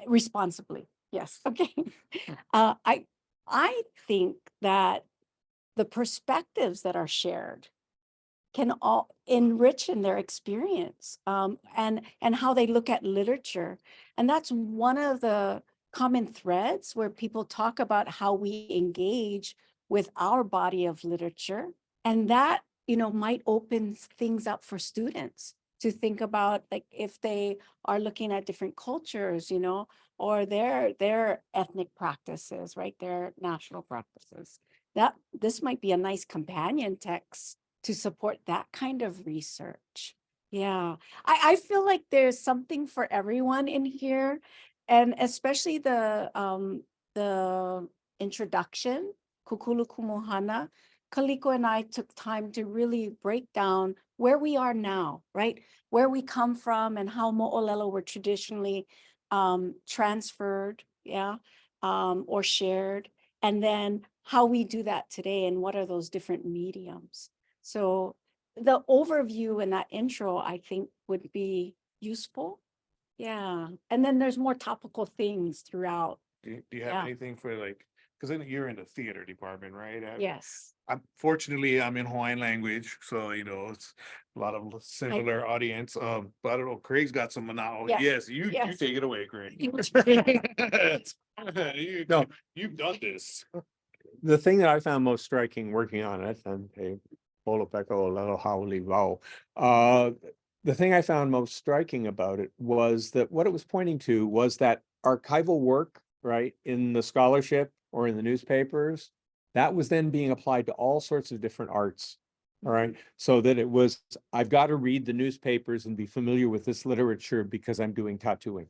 responsibly? Yes. Okay. I think that the perspectives that are shared can all enrich in their experience and how they look at literature. And that's one of the common threads where people talk about how we engage with our body of literature. And that, you know, might open things up for students to think about, like, if they are looking at different cultures, you know, or their ethnic practices, right? Their national practices. That this might be a nice companion text to support that kind of research. Yeah, I feel like there's something for everyone in here, and especially the introduction, Kukulu Kumuhana. Kaliko and I took time to really break down where we are now, right? Where we come from and how mo'olelo were traditionally transferred, yeah, or shared, and then how we do that today and what are those different mediums. So the overview in that intro, I think, would be useful. Yeah. And then there's more topical things throughout. Do you have Yeah. anything for like, because you're in the theater department, right? Yes. Fortunately, I'm in Hawaiian language, so you know it's a lot of similar audience. But I don't know, Craig's got some Mānoa. Yes, Yes, you yes. take it away, Craig. No. You've done this. The thing that I found most striking working on it, and Polopeka ōlelo Hawai wau, the thing I found most striking about it was that what it was pointing to was that archival work, right, in the scholarship or in the newspapers, that was then being applied to all sorts of different arts. All right. So that it was, I've got to read the newspapers and be familiar with this literature because I'm doing tattooing.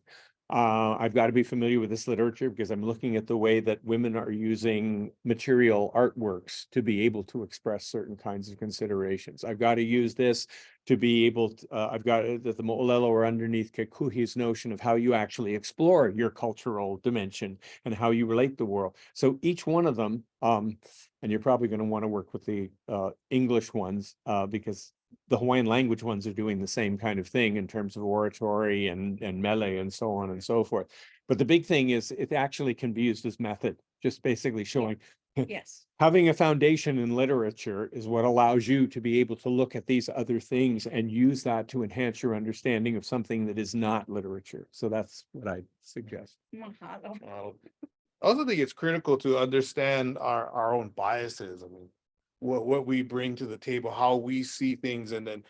I've got to be familiar with this literature because I'm looking at the way that women are using material artworks to be able to express certain kinds of considerations. I've got to use this to be able to, I've got the mo'olelo or underneath Kekuhi's notion of how you actually explore your cultural dimension and how you relate the world. So each one of them, and you're probably going to want to work with the English ones because the Hawaiian language ones are doing the same kind of thing in terms of oratory and mele and so on and so forth. But the big thing is it actually can be used as method, just basically showing Yes. having a foundation in literature is what allows you to be able to look at these other things and use that to enhance your understanding of something that is not literature. So that's what I suggest. Mahalo. I also think it's critical to understand our own biases. I mean, what we bring to the table, how we see things, and then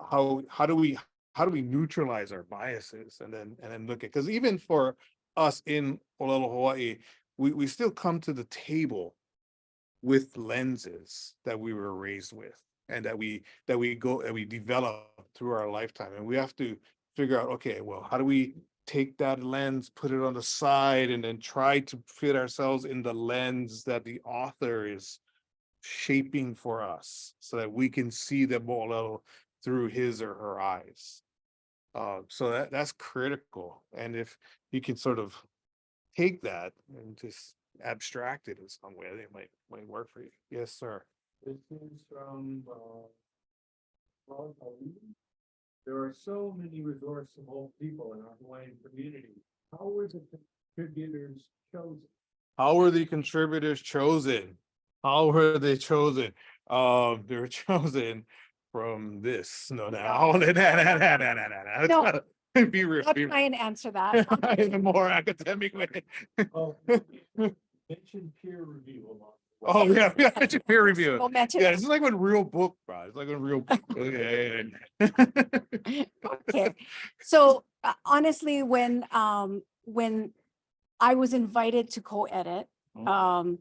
how do we neutralize our biases, and then look at, because even for us in ōlelo Hawaii, we still come to the table with lenses that we were raised with and that we develop through our lifetime, and we have to figure out, okay, well, how do we take that lens, put it on the side, and then try to fit ourselves in the lens that the author is shaping for us so that we can see the mo'olelo through his or her eyes. So that's critical. And if you can sort of take that and just abstract it in some way, I think it might work for you. Yes, sir. This is from there are so many resourceful people in our Hawaiian community. How is it contributors chosen? How were the contributors chosen? How were they chosen? They were chosen from this. No, no, No. Be real. I'll Be try and answer that. in a more academic way. Oh, mention peer review along. Oh, yeah, we have to peer review. We'll mention Yeah, that. it's like a real book, bro. It's like a real book. Yeah. Okay. So honestly, when I was invited to co-edit, Kaliko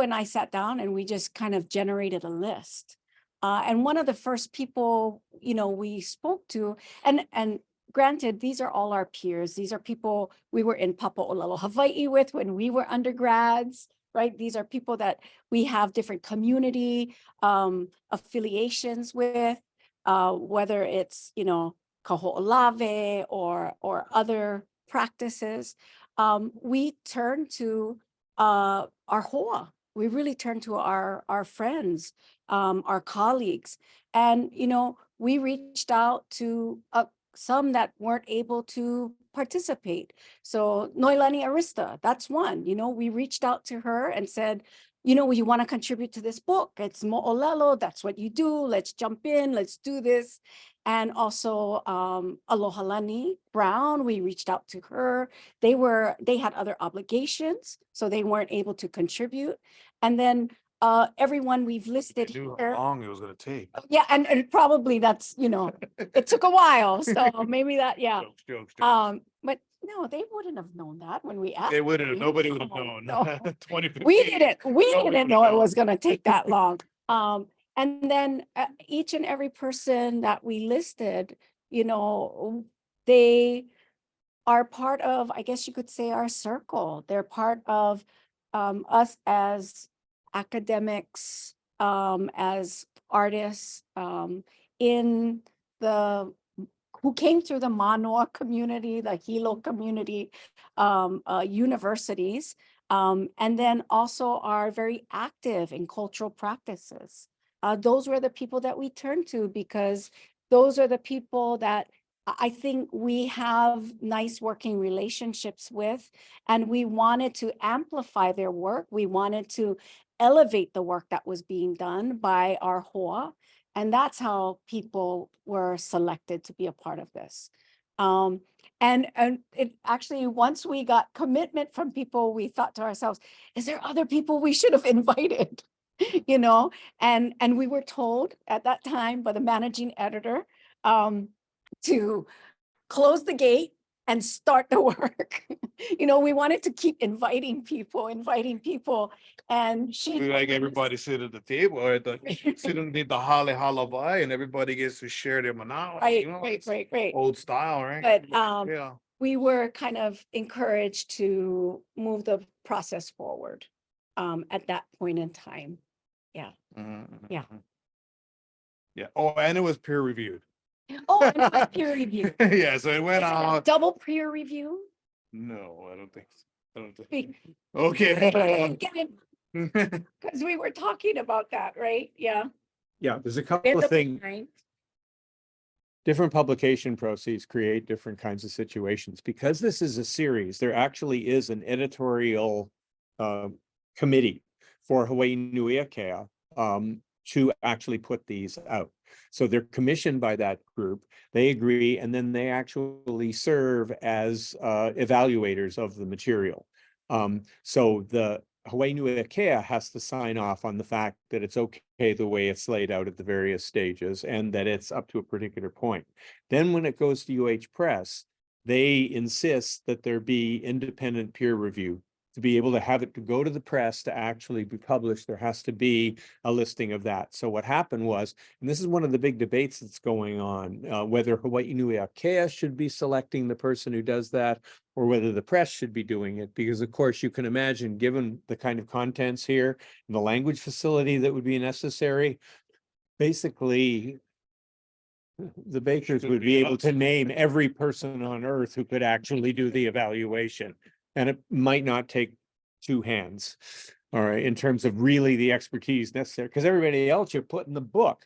and I sat down and we just kind of generated a list. And one of the first people, we spoke to, and granted, these are all our peers. These are people we were in Kumu Ōlelo Hawai with when we were undergrads, right? These are people that we have different community affiliations with, whether it's, kaho'olave or other practices. We turn to our hoa. We really turn to our friends, our colleagues. And, we reached out to some that weren't able to participate. So Noelani Arista, that's one, we reached out to her and said, you want to contribute to this book. It's mo'olelo, that's what you do. Let's jump in, let's do this. And also Alohalani Brown, we reached out to her. They had other obligations, so they weren't able to contribute. And then everyone we've listed Knew here. how long it was gonna take. Yeah, and probably that's, it took a while. So maybe that, yeah. Jokes. But no, they wouldn't have known that when we asked. They wouldn't have, them. nobody would have No, known. no. 2015. We didn't would've know it known. was gonna take that long. And then each and every person that we listed, they are part of, I guess you could say, our circle. They're part of us as academics, as artists, in who came through the Mānoa community, the Hilo community, universities, and then also are very active in cultural practices. Those were the people that we turned to because those are the people that I think we have nice working relationships with, and we wanted to amplify their work. We wanted to elevate the work that was being done by our hoa. And that's how people were selected to be a part of this. And it actually, once we got commitment from people, we thought to ourselves, is there other people we should have invited? And we were told at that time by the managing editor to close the gate and start the work. We wanted to keep inviting people, and she. We like everybody sit at the table or sit underneath the Hale Halavai and everybody gets to share their Mānoa. Right. Old style, right? But Yeah. we were kind of encouraged to move the process forward at that point in time. Yeah. Yeah. Yeah. Oh, and it was peer reviewed. Oh, and it was peer review. Yeah, so it went Is it a out. double peer review? No, I don't think so. I don't think. Be- Okay. Because we were talking about that, right? Yeah. Yeah, there's a couple of things. Different publication processes create different kinds of situations. Because this is a series, there actually is an editorial committee for Hawaii Nui Akea to actually put these out. So they're commissioned by that group, they agree, and then they actually serve as evaluators of the material. So the Hawaii Nui Akea has to sign off on the fact that it's okay the way it's laid out at the various stages and that it's up to a particular point. Then when it goes to UH Press, they insist that there be independent peer review. To be able to have it to go to the press to actually be published, there has to be a listing of that. So what happened was, and this is one of the big debates that's going on, whether Hawaii Nui Akea should be selecting the person who does that, or whether the press should be doing it. Because of course you can imagine, given the kind of contents here, and the language facility that would be necessary, basically the Bakers would be able to name every person on earth who could actually do the evaluation. And it might not take two hands, all right, in terms of really the expertise necessary, because everybody else you're putting the book.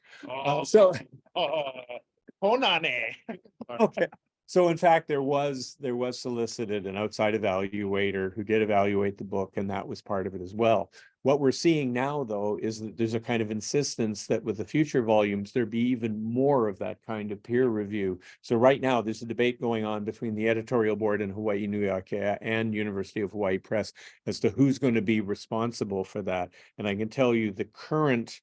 Okay. So in fact, there was solicited an outside evaluator who did evaluate the book, and that was part of it as well. What we're seeing now, though, is that there's a kind of insistence that with the future volumes, there be even more of that kind of peer review. So right now, there's a debate going on between the editorial board in Hawaii Nui Akea and University of Hawaii Press as to who's going to be responsible for that. And I can tell you the current,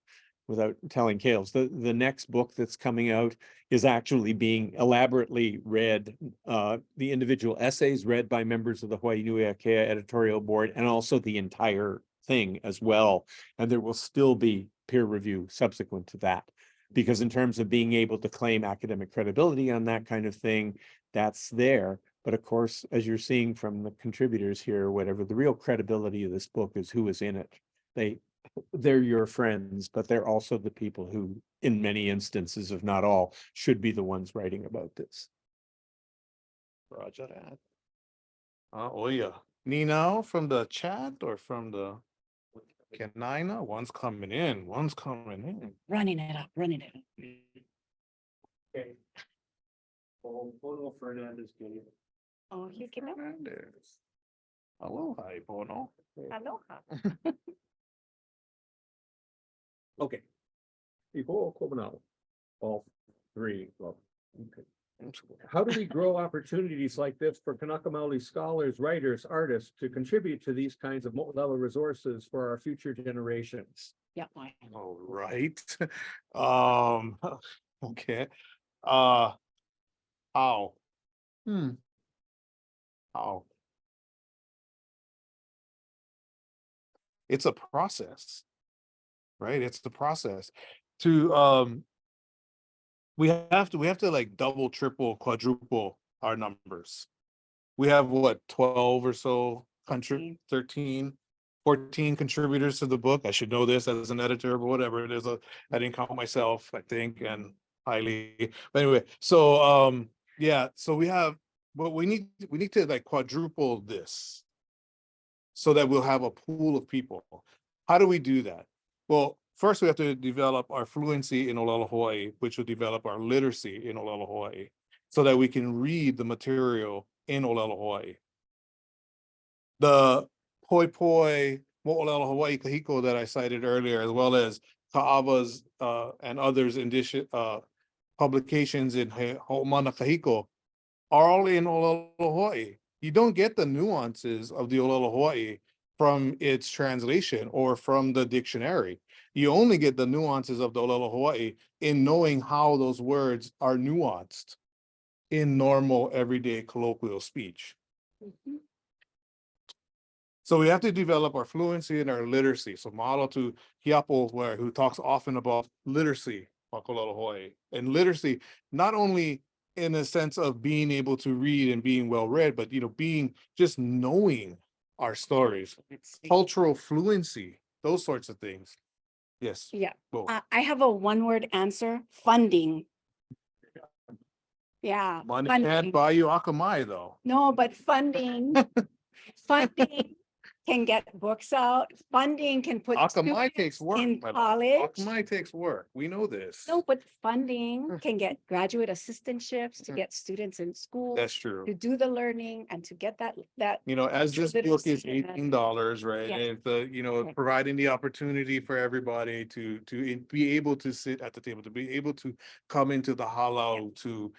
without telling tales, the next book that's coming out is actually being elaborately read, the individual essays read by members of the Hawaii Nui Akea editorial board, and also the entire thing as well. And there will still be peer review subsequent to that, because in terms of being able to claim academic credibility on that kind of thing, that's there. But of course, as you're seeing from the contributors here, or whatever, the real credibility of this book is who is in it. They're your friends, but they're also the people who, in many instances, if not all, should be the ones writing about this. Roger that. Oh yeah. Nino from the chat or from the Kenina? One's coming in, one's coming in. Running it up. Okay. Bono Fernandez Jr. Oh, you can. Fernandez. Aloha, Bono. Aloha. Okay. Before all three. Well, okay. How do we grow opportunities like this for Kanaka Maoli scholars, writers, artists to contribute to these kinds of Mo'olelo resources for our future generations? Yeah, why? All right. Okay. How? How? It's a process, right? It's the process to we have to like double, triple, quadruple our numbers. We have what, 12 or so 13, 14 contributors to the book. I should know this as an editor, but whatever. I didn't count myself, I think, and Haili. But anyway, so yeah, so we have, but we need to like quadruple this so that we'll have a pool of people. How do we do that? Well, first we have to develop our fluency in ōlelo Hawaii, which will develop our literacy in ōlelo Hawaii, so that we can read the material in ōlelo Hawaii. The Poi Poi ōlelo Hawaii Kahiko that I cited earlier, as well as Ka'ava's and others in publications in Ho'omana Kahiko, are all in ōlelo Hawaii. You don't get the nuances of the ōlelo Hawaii from its translation or from the dictionary. You only get the nuances of the ōlelo Hawaii in knowing how those words are nuanced in normal, everyday colloquial speech. So we have to develop our fluency and our literacy. So mahalo to Hiapo, who talks often about literacy, ōlelo Hawaii, and literacy, not only in a sense of being able to read and being well read, but just knowing our stories, cultural fluency, those sorts of things. Yes. Yeah. Go. I have a one-word answer: funding. Yeah. Money funding. can't buy you akamai, though. No, but funding can get books out. Funding can put Akamai takes work. in my love. college. Akamai takes work. We know this. No, but funding can get graduate assistantships to get students in school That's true. to do the learning and to get that. As this book is literacy and- $18, right? Yeah. And it's providing the opportunity for everybody to be able to sit at the table, to be able to come into the halau to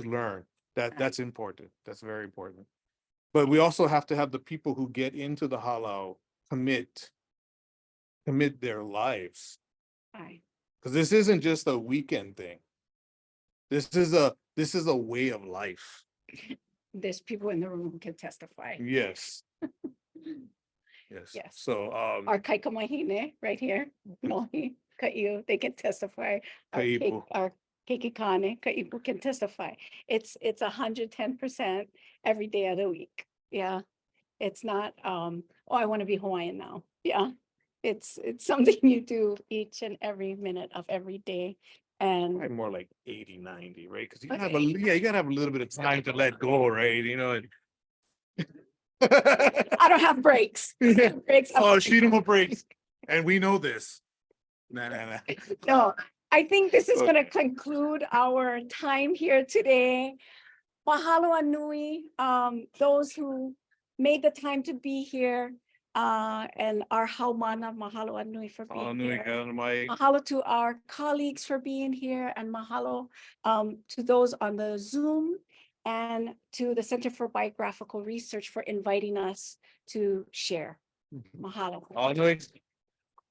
learn. That's important. That's very important. But we also have to have the people who get into the halau commit their lives. Right. Because this isn't just a weekend thing. This is a way of life. There's people in the room who can testify. Yes. Yes. Yes. So Our kaikamahine right here, Nohi, Kaiu, they can testify. Kaipu. Our keikikane, Kaipu can testify. It's 110% every day of the week. Yeah. It's not, I want to be Hawaiian now. Yeah. It's something you do each and every minute of every day. And Probably more like 80, 90, right? Because you Okay. gotta have a little bit of time to let go, right? I don't have breaks. Breaks. Oh, Shidamo breaks. And we know this. Nah. No, I think this is Okay. going to conclude our time here today. Mahalo anui, those who made the time to be here, and our haumana, mahalo anui for being here. Mahalo to our colleagues for being here, and mahalo to those on the Zoom and to the Center for Biographical Research for inviting us to share. Mahalo.